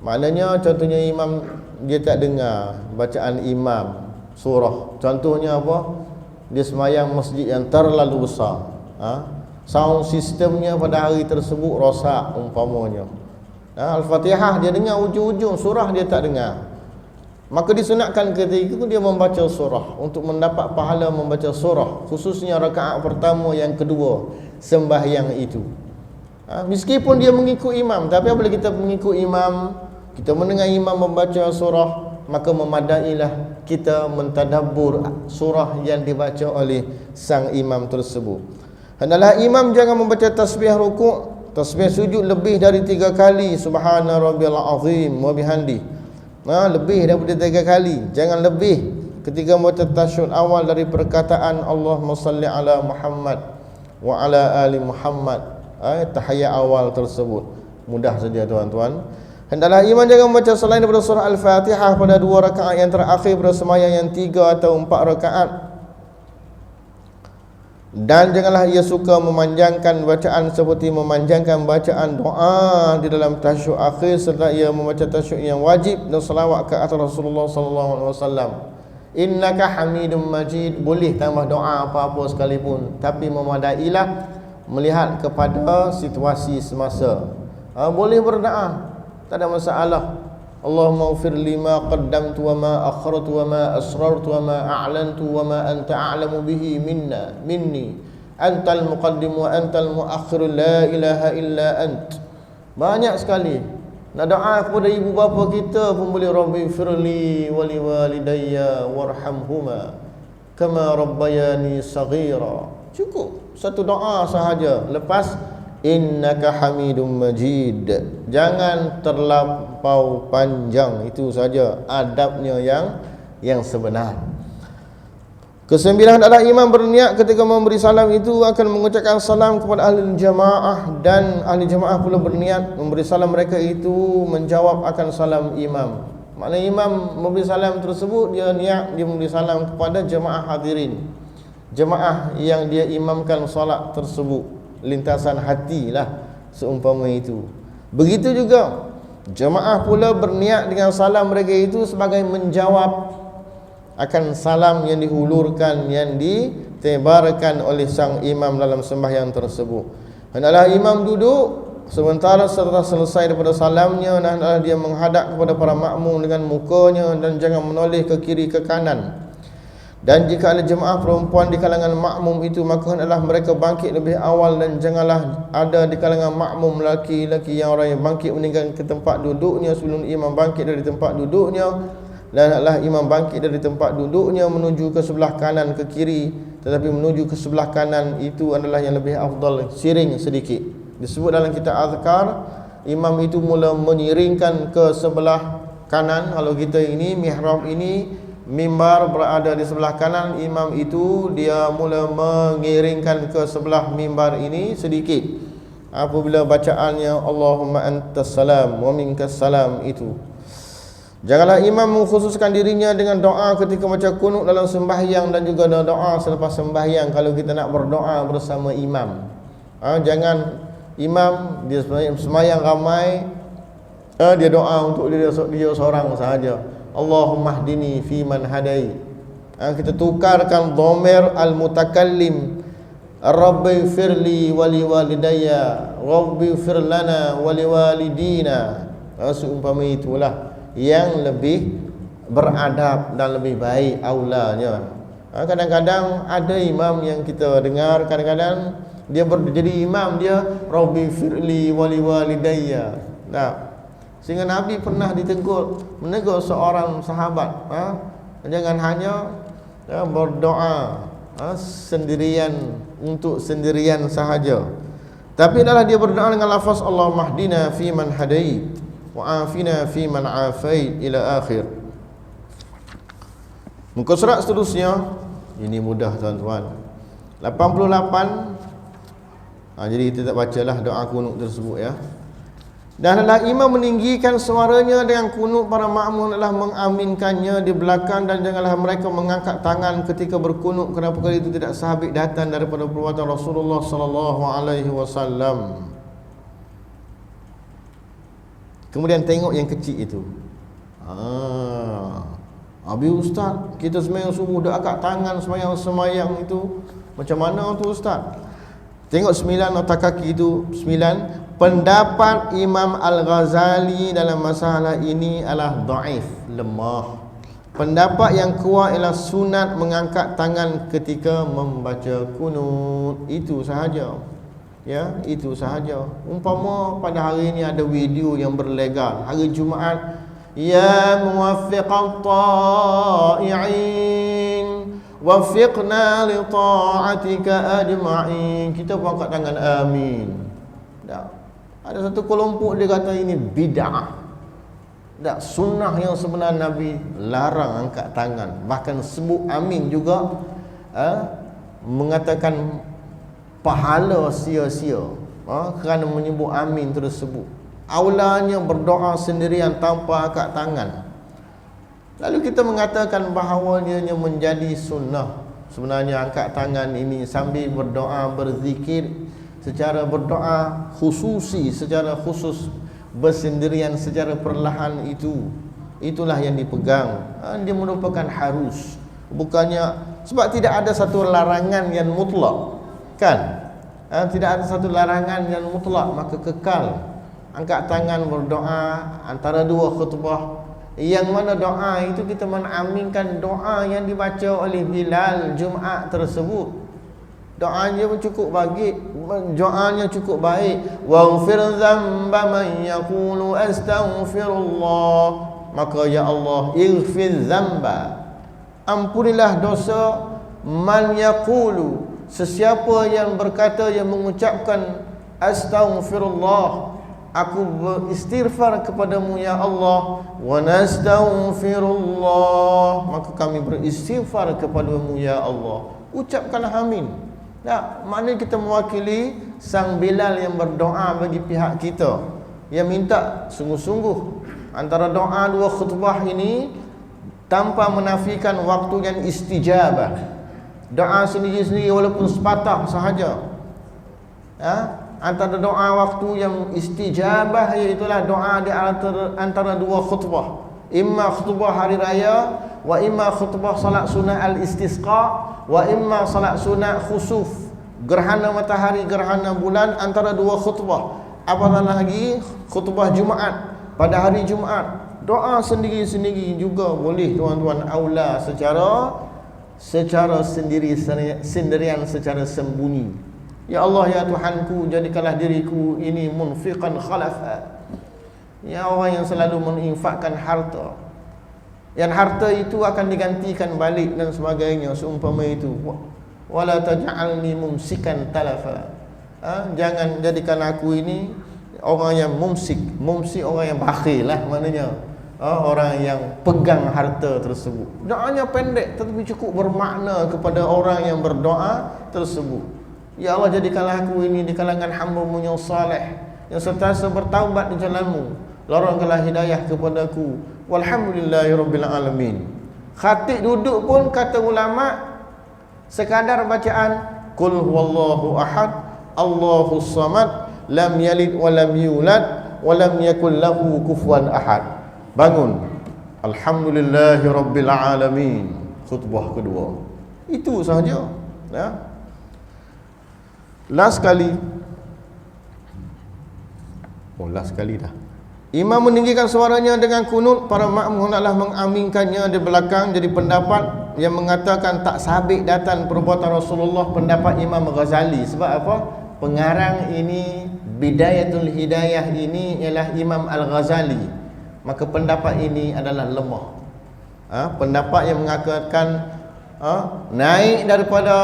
maknanya contohnya imam dia tak dengar bacaan imam surah. Contohnya apa? Dia sembahyang masjid yang terlalu besar, sound sistemnya pada hari tersebut rosak umpamanya, Al-Fatihah dia dengar ujung-ujung, surah dia tak dengar. Maka disunatkan ketika itu dia membaca surah untuk mendapat pahala membaca surah, khususnya rakaat pertama yang kedua sembahyang itu. Meskipun dia mengikut imam, tapi apabila kita mengikut imam, kita mendengar imam membaca surah, maka memadailah kita mentadabbur surah yang dibaca oleh sang imam tersebut. Hendaklah imam jangan membaca tasbih rukuk, tasbih sujud lebih dari 3 kali subhana rabbiyal azim wa bihamdi. Lebih daripada 3 kali. Jangan lebih ketika membaca tasyahud awal dari perkataan Allahumma salli ala Muhammad wa ala ali Muhammad. Tahiyat awal tersebut mudah saja tuan-tuan. Hendaklah imam jangan membaca selain daripada surah Al-Fatihah pada 2 rakaat yang terakhir pada sembahyang yang 3 atau 4 rakaat. Dan janganlah ia suka memanjangkan bacaan seperti memanjangkan bacaan doa di dalam tasyahud akhir serta ia membaca tasyahud yang wajib dan selawat ke atas Rasulullah sallallahu alaihi wasallam. Innaka Hamidum Majid, boleh tambah doa apa-apa sekalipun, tapi memadailah melihat kepada situasi semasa. Boleh berdoa, tak ada masalah. Allahumma ighfir lima qaddamtu wa ma akhartu wa ma asrartu wa ma a'lantu wa ma anta a'lamu bihi minni antal muqaddim wa antal muakhir la ilaha illa ant. Banyak sekali nak doa kepada ibu bapa kita pun boleh. Rabbi firli wa li walidayya warhamhuma kama rabbayani saghira. Cukup satu doa sahaja. Lepas innaka Hamidum Majid, jangan terlampau panjang. Itu saja adabnya yang sebenar. Kesembilan adalah imam berniat ketika memberi salam itu akan mengucapkan salam kepada ahli jamaah, dan ahli jamaah pula berniat memberi salam mereka itu menjawab akan salam imam. Maknanya imam memberi salam tersebut, dia niat dia memberi salam kepada jemaah hadirin, jemaah yang dia imamkan solat tersebut, lintasan hatilah seumpama itu. Begitu juga jemaah pula berniat dengan salam mereka itu sebagai menjawab akan salam yang dihulurkan, yang ditebarkan oleh sang imam dalam sembahyang tersebut. Hendaklah imam duduk sementara setelah selesai daripada salamnya, dan hendaklah dia menghadap kepada para makmum dengan mukanya dan jangan menoleh ke kiri ke kanan. Dan jika ada jemaah perempuan di kalangan makmum itu, maka hendaklah mereka bangkit lebih awal, dan janganlah ada di kalangan makmum lelaki-lelaki yang orang yang bangkit meninggalkan ke tempat duduknya sebelum imam bangkit dari tempat duduknya. Dan hendaklah imam bangkit dari tempat duduknya menuju ke sebelah kanan ke kiri, tetapi menuju ke sebelah kanan itu adalah yang lebih afdal, siring sedikit. Disebut dalam kitab azkar, imam itu mula menyiringkan ke sebelah kanan. Kalau kita ini mihrab ini, mimbar berada di sebelah kanan, imam itu dia mula mengiringkan ke sebelah mimbar ini sedikit apabila bacaannya Allahumma antas salam wa minkas salam itu. Janganlah imam mengkhususkan dirinya dengan doa ketika baca kunut dalam sembahyang dan juga doa selepas sembahyang kalau kita nak berdoa bersama imam. Jangan imam dia sembahyang ramai, dia doa untuk dia seorang sahaja. Allahumma hdini fi man hadai. Kita tukarkan dhamir al-mutakallim, Rabbi firli wali walidayya, Rabbi fir lana wali walidina. Seumpama itulah yang lebih beradab dan lebih baik aulanya. Kadang-kadang ada imam yang kita dengar, kadang-kadang dia jadi imam dia Rabbi firli wali walidayya. Sehingga Nabi pernah menegur seorang sahabat, jangan hanya berdoa sendirian untuk sendirian sahaja, tapi adalah dia berdoa dengan lafaz Allahumma hdina fi man hadait wa afina fi man afait ila akhir. Muka surat seterusnya ini mudah tuan-tuan, 88. Jadi kita tak bacalah doa kunut tersebut ya. Dan adalah imam meninggikan suaranya dengan kunut, para makmum adalah mengaminkannya di belakang, dan janganlah mereka mengangkat tangan ketika berkunut, kerana perkara itu tidak sahabat datang daripada perbuatan Rasulullah sallallahu alaihi wasallam. Kemudian tengok yang kecil itu. Habis ustaz, kita sembahyang subuh dah angkat tangan sembahyang itu. Macam mana tu ustaz? Tengok 9 otak kaki itu, 9 pendapat Imam Al-Ghazali dalam masalah ini adalah dhaif, lemah. Pendapat yang kuat ialah sunat mengangkat tangan ketika membaca kunut. Itu sahaja. Ya, itu sahaja. Umpama pada hari ini ada video yang berlegar, hari Jumaat, ya muwaffiqat ta'i'in waffiqna li ta'atika ajma'in, kita pun angkat tangan amin. Tak. Ada satu kelompok dia kata ini bid'ah. Tak, sunnah yang sebenar Nabi larang angkat tangan. Bahkan sebut amin juga mengatakan pahala sia-sia kerana menyebut amin tersebut. Aulanya berdoa sendirian tanpa angkat tangan. Lalu kita mengatakan bahawa ianya menjadi sunnah. Sebenarnya angkat tangan ini sambil berdoa, berzikir secara berdoa khususi, secara khusus, bersendirian secara perlahan, itulah yang dipegang. Dia merupakan harus, bukannya sebab tidak ada satu larangan yang mutlak, kan? Tidak ada satu larangan yang mutlak, maka kekal angkat tangan berdoa antara dua khutbah. Yang mana doa itu kita menaminkan doa yang dibaca oleh Bilal Jumaat tersebut. Doanya cukup baik, doanya cukup baik. Waghfir dzamba man yaqulu astaghfirullah. Maka ya Allah, ighfir dzamba, ampunilah dosa man yaqulu, sesiapa yang berkata, yang mengucapkan astaghfirullah, aku beristighfar kepadamu ya Allah. Wa nastaghfirullah, maka kami beristighfar kepadamu ya Allah. Ucapkanlah amin. Tak, maknanya kita mewakili sang Bilal yang berdoa bagi pihak kita, yang minta sungguh-sungguh antara doa dua khutbah ini tanpa menafikan waktu yang istijabah. Doa sendiri-sendiri walaupun sepatah sahaja, antara doa waktu yang istijabah, iaitulah doa di antara dua khutbah, imma khutbah hari raya, wa imma khutbah salat sunat al-istisqa, wa imma salat sunat khusuf, gerhana matahari, gerhana bulan, antara dua khutbah. Apatah lagi khutbah Jumaat, pada hari Jumaat, doa sendiri-sendiri juga boleh tuan-tuan, aula secara sendirian, secara sembunyi. Ya Allah, ya Tuhanku, jadikanlah diriku ini munfiqan khalafa, ya orang yang selalu menginfakkan harta, yang harta itu akan digantikan balik dan sebagainya, seumpama itu. Wala taj'alni mumsikan talafa, jangan jadikan aku ini orang yang mumsik orang yang bakhil lah, maknanya orang yang pegang harta tersebut. Doanya pendek tetapi cukup bermakna kepada orang yang berdoa tersebut. Ya Allah, jadikanlah aku ini di kalangan hamba-Mu yang saleh, yang sentiasa bertaubat di jalan-Mu. Lorongkanlah hidayah kepadaku. Walhamdulillahirabbil alamin. Khatib duduk pun kata ulama sekadar bacaan qul huwallahu ahad, Allahus samad, lam yalid wa lam yulad wa lam yakul lahu kufuwan ahad. Bangun, alhamdulillahirabbil alamin, khutbah kedua. Itu sahaja, ya. Last kali dah. Imam meninggikan suaranya dengan kunut, para makmum hendaklah mengaminkannya di belakang. Jadi pendapat yang mengatakan tak sabit datang perbuatan Rasulullah, pendapat Imam Ghazali. Sebab apa? Pengarang ini, Bidayatul Hidayah ini ialah Imam Al-Ghazali. Maka pendapat ini adalah lemah. Pendapat yang mengatakan naik daripada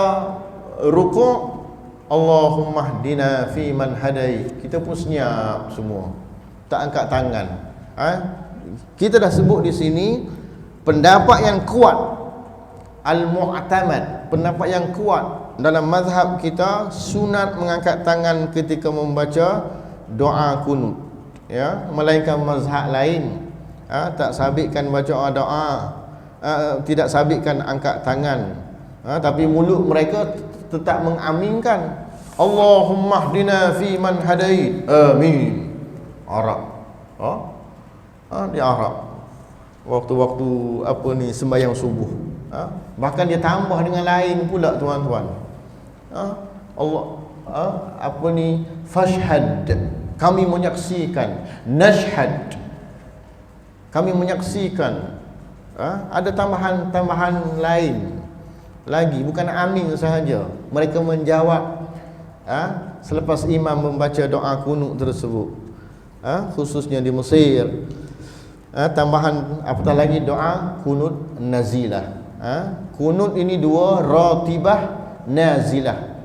rukuk, Allahumma hdina fi man hadai, kita pun senyap semua, tak angkat tangan. Kita dah sebut di sini pendapat yang kuat, al-mu'tamad, pendapat yang kuat dalam mazhab kita, sunat mengangkat tangan ketika membaca doa kunut, ya, melainkan mazhab lain tak sabitkan baca doa, tidak sabitkan angkat tangan, tapi mulut mereka tetap mengaminkan Allahumma hdina fi man hadait, amin. Arab, di Arab waktu-waktu apa ni, sembahyang subuh, bahkan dia tambah dengan lain pula tuan-tuan. Allah, apa ni, fashhad, kami menyaksikan, nashhad, kami menyaksikan. Ada tambahan lain lagi, bukan amin sahaja. Mereka menjawab selepas imam membaca doa kunut tersebut, khususnya di Mesir. Tambahan apatah lagi doa kunut nazilah. Kunut ini dua, ratibah, nazilah.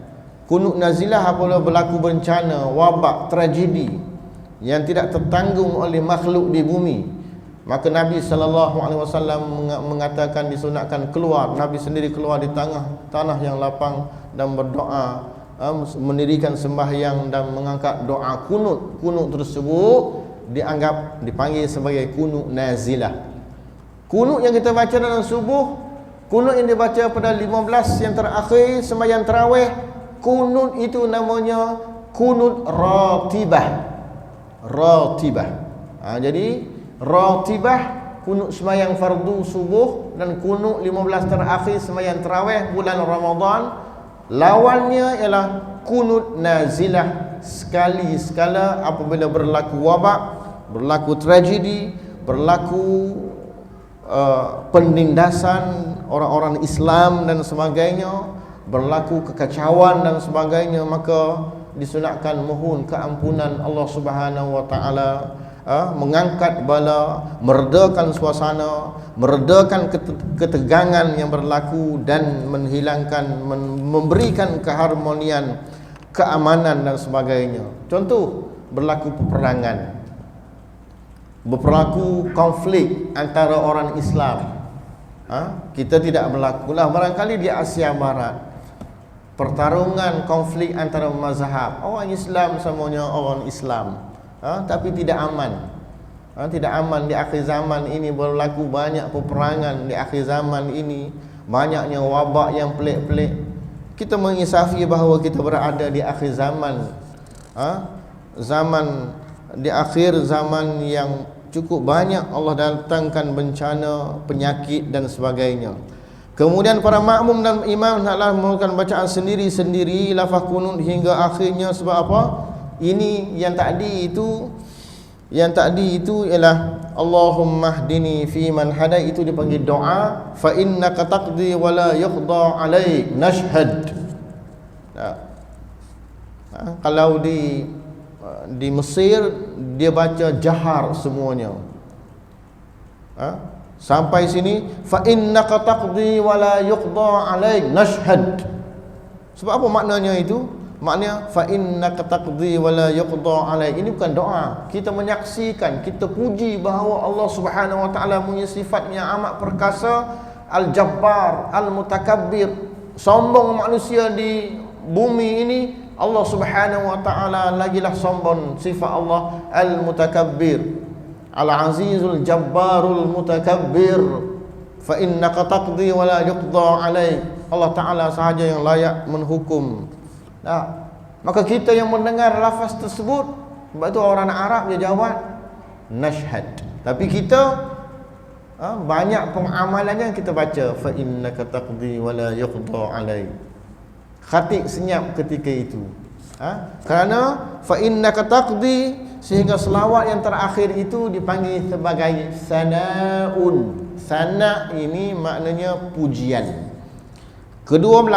Kunut nazilah apabila berlaku bencana, wabak, tragedi yang tidak tertanggung oleh makhluk di bumi, maka Nabi SAW mengatakan disunatkan keluar, Nabi sendiri keluar di tanah yang lapang dan berdoa, mendirikan sembahyang dan mengangkat doa kunut. Kunut tersebut dipanggil sebagai kunut nazilah. Kunut yang kita baca dalam subuh, kunut yang dibaca pada 15 yang terakhir sembahyang tarawih, kunut itu namanya kunut ratibah. Ratibah. Jadi ratibah kunut sembahyang fardu subuh dan kunut 15 terakhir sembahyang tarawih bulan Ramadan. Lawannya ialah kunut nazilah, sekali-sekala apabila berlaku wabak, berlaku tragedi, berlaku penindasan orang-orang Islam dan sebagainya, berlaku kekacauan dan sebagainya, maka disunatkan mohon keampunan Allah Subhanahu wa taala, mengangkat bala, meredakan suasana, meredakan ketegangan yang berlaku dan menghilangkan, memberikan keharmonian, keamanan dan sebagainya. Contoh, berlaku peperangan, berlaku konflik antara orang Islam. Kita tidak berlakulah barangkali di Asia Barat, pertarungan konflik antara mazhab, orang Islam semuanya orang Islam, tapi tidak aman. Tidak aman di akhir zaman ini. Berlaku banyak peperangan di akhir zaman ini, banyaknya wabak yang pelik-pelik. Kita mengisafi bahawa kita berada di akhir zaman, di akhir zaman yang cukup banyak Allah datangkan bencana, penyakit dan sebagainya. Kemudian para makmum dan imam hendaklah melakukan bacaan sendiri-sendiri lafaz kunut hingga akhirnya. Sebab apa? Ini yang tadi itu ialah Allahumma hdini fi man hadai, itu dipanggil doa. Fa innaka taqdi wa la yuqda alaik, nashhad. Kalau di Mesir dia baca jahar semuanya. Sampai sini fa innaka taqdi wa la yuqda alaik, nashhad. Sebab apa maknanya itu? Maknanya fa innaka taqdi wa la yuqda alaik. Ini bukan doa. Kita menyaksikan, kita puji bahawa Allah Subhanahu wa taala punya sifat yang amat perkasa, al-jabbar, al-mutakabbir. Sombong manusia di bumi ini, Allah Subhanahu wa taala lagilah sombong. Sifat Allah al-mutakabbir, al-azizul jabbarul mutakabbir. Fa innaka taqdi wa la yuqda alaik. Allah taala sahaja yang layak menghukum. Maka kita yang mendengar lafaz tersebut, sebab itu orang Arab dia jawab nashhad. Tapi kita banyak pengamalannya kita baca fa innaka taqdi wa la yuqda alaik. Khatib senyap ketika itu, kerana fa innaka taqdi, sehingga selawat yang terakhir itu dipanggil sebagai sanaun. Sana ini maknanya pujian. Ke-12,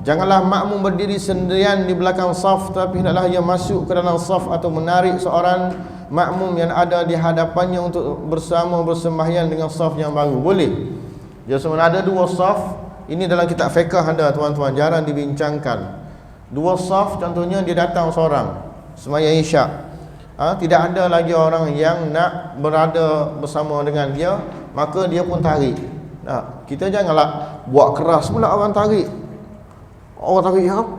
janganlah makmum berdiri sendirian di belakang saf, tapi hendaklah ia masuk ke dalam saf atau menarik seorang makmum yang ada di hadapannya untuk bersama bersembahyang dengan saf yang baru. Boleh. Jadi sebenarnya ada dua saf. Ini dalam kitab fiqh ada, tuan-tuan, jarang dibincangkan. Dua saf, contohnya dia datang seorang sembahyang isyak, tidak ada lagi orang yang nak berada bersama dengan dia, maka dia pun tarik. Kita janganlah buat keras pula orang tarik. Orang tarik apa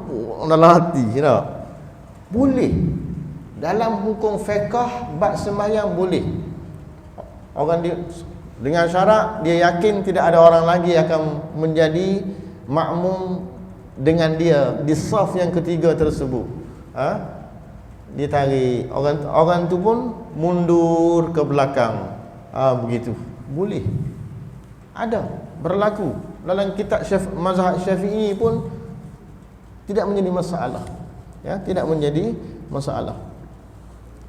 dalam hati, tak? Boleh. Dalam hukum fiqh bab sembahyang boleh. Orang dia dengan syarat dia yakin tidak ada orang lagi akan menjadi makmum dengan dia di saf yang ketiga tersebut. Dia tarik, orang tu pun mundur ke belakang. Begitu. Boleh. Ada, berlaku. Dalam kitab mazhab Syafi'i pun tidak menjadi masalah. Tidak menjadi masalah.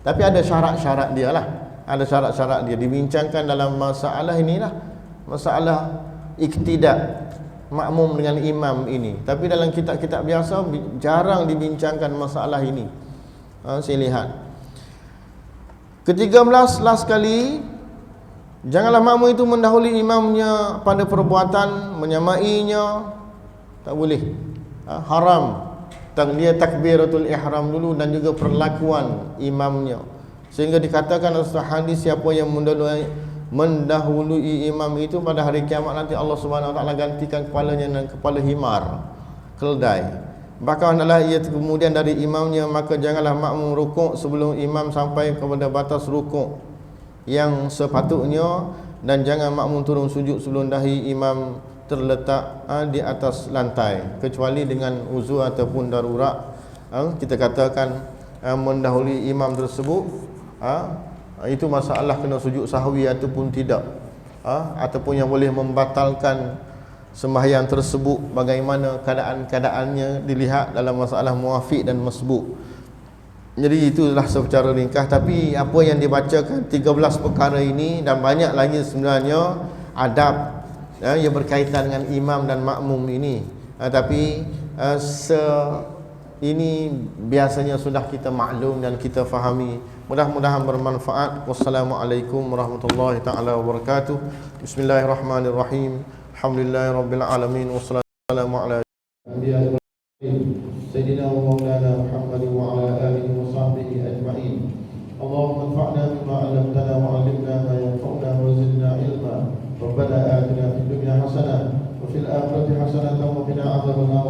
Tapi ada syarat-syarat dia lah. Ada syarat-syarat dia dibincangkan dalam masalah inilah, masalah iktidak makmum dengan imam ini. Tapi dalam kitab-kitab biasa jarang dibincangkan masalah ini. Saya lihat ke-13 last kali, janganlah makmum itu mendahului imamnya pada perbuatan, menyamainya, tak boleh. Haram. Dia takbiratul ihram dulu dan juga perlakuan imamnya. Sehingga dikatakan dalam hadis, siapa yang mendahului imam itu pada hari kiamat nanti Allah Subhanahu Wa Taala gantikan kepalanya dengan kepala himar, keldai. Bahkan adalah ia kemudian dari imamnya, maka janganlah makmum rukuk sebelum imam sampai kepada batas rukuk yang sepatutnya, dan jangan makmum turun sujud sebelum dahi imam terletak di atas lantai, kecuali dengan uzur ataupun darurat. Kita katakan mendahului imam tersebut, itu masalah kena sujud sahwi ataupun tidak, ataupun yang boleh membatalkan sembahyang tersebut, bagaimana keadaan-keadaannya dilihat dalam masalah muafiq dan masbuk. Jadi itulah secara ringkas. Tapi apa yang dibacakan 13 perkara ini dan banyak lagi sebenarnya adab yang berkaitan dengan imam dan makmum ini. Tapi ini biasanya sudah kita maklum dan kita fahami. Mudah-mudahan bermanfaat. Wassalamualaikum warahmatullahi taala wabarakatuh. Bismillahirrahmanirrahim. Alhamdulillahirabbil alamin. Wassalamu ala sayyidina wa maulana Muhammad wa ala alihi wa sahbihi ajma'in. Allahumma anfa'na bima 'allamtana wa 'allimna ma yanfa'una wa zidna ilma. Rabbana atina fid dunya hasanah wa fil akhirati hasanah wa qina adzabannar.